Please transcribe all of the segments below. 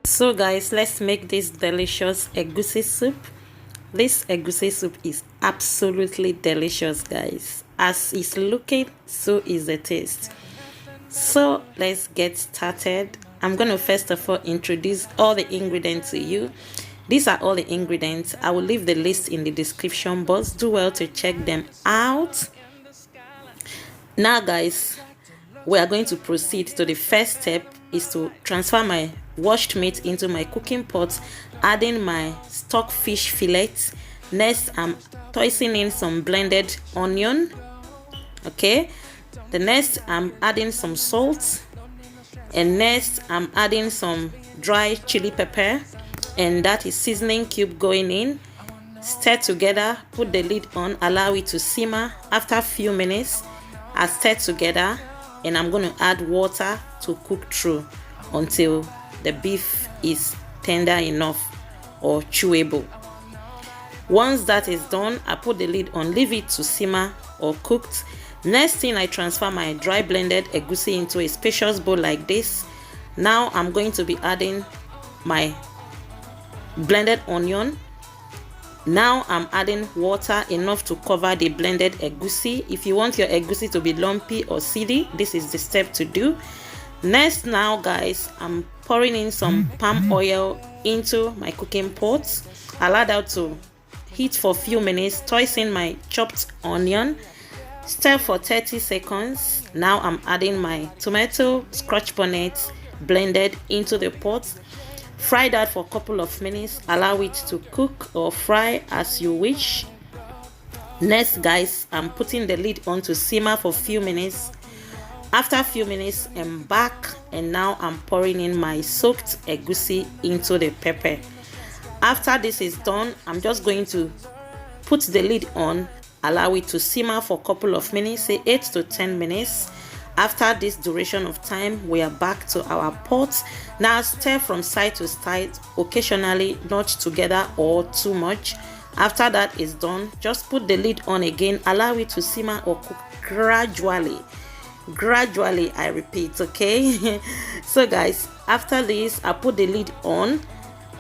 So guys, let's make this delicious egusi soup. This egusi soup is absolutely delicious, guys. As it's looking, so is the taste. So let's get started. I'm going to first of all introduce all the ingredients to you. These are all the ingredients. I will leave the list in the description box. Do well to check them out. Now guys, we are going to proceed to the first step is to transfer my washed meat into my cooking pot, adding my stock fish fillet. Next, I'm tossing in some blended onion. Okay, the next I'm adding some salt, and next I'm adding some dry chili pepper, and that is seasoning cube going in. Stir together, put the lid on, allow it to simmer. After a few minutes, I stir together, and I'm going to add water to cook through until the beef is tender enough or chewable. Once that is done, I put the lid on, leave it to simmer or cooked. Next thing, I transfer my dry blended egusi into a spacious bowl like this. Now I'm going to be adding my blended onion. Now I'm adding water enough to cover the blended egusi. If you want your egusi to be lumpy or seedy, this is the step to do. Next, now guys, I'm pouring in some palm oil into my cooking pot. Allow that to heat for a few minutes. Toss in my chopped onion. Stir for 30 seconds. Now I'm adding my tomato, Scotch bonnet blended into the pot. Fry that for a couple of minutes. Allow it to cook or fry as you wish. Next guys, I'm putting the lid on to simmer for a few minutes. After a few minutes, I'm back, and now I'm pouring in my soaked egusi into the pepper. After this is done, I'm just going to put the lid on, allow it to simmer for a couple of minutes, say 8 to 10 minutes. After this duration of time, we are back to our pot. Now stir from side to side, occasionally, not together or too much. After that is done, just put the lid on again, allow it to simmer or cook gradually. I repeat, okay? So guys, after this, I put the lid on,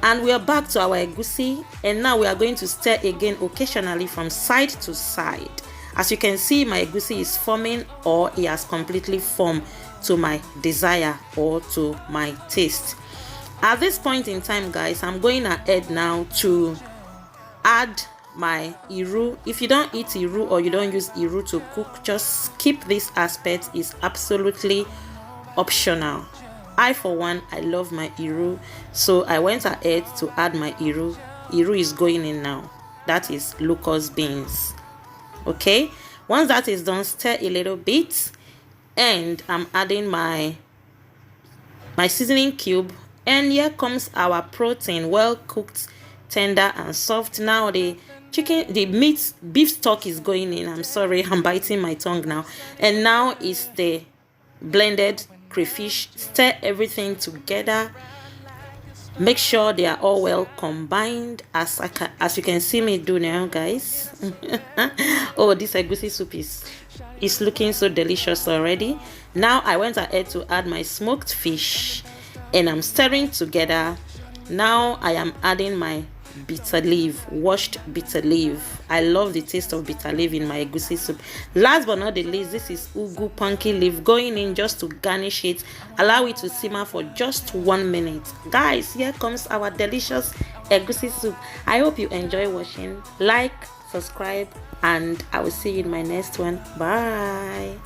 and we are back to our egusi, and now we are going to stir again occasionally from side to side. As you can see, my egusi is forming, or it has completely formed to my desire or to my taste. At this point in time, guys, I'm going ahead now to add my iru. If you don't eat iru or you don't use iru to cook, just skip this aspect. It's absolutely optional. I for one, I love my iru, so I went ahead to add my iru. Iru is going in now. That is locust beans. Okay, once that is done, stir a little bit, and I'm adding my seasoning cube, and here comes our protein, well cooked, tender and soft. Now the beef stock is going in. I'm sorry, I'm biting my tongue now. And now is the blended crayfish. Stir everything together. Make sure they are all well combined, as you can see me do now, guys. Oh, this egusi soup is looking so delicious already. Now I went ahead to add my smoked fish, and I'm stirring together. Now I am adding my bitter leaf, washed bitter leaf. I love the taste of bitter leaf in my egusi soup. Last but not the least, this is ugu pumpkin leaf going in just to garnish it. Allow it to simmer for just 1 minute. Guys, here comes our delicious egusi soup. I hope you enjoy watching. Like, subscribe, and I will see you in my next one. Bye.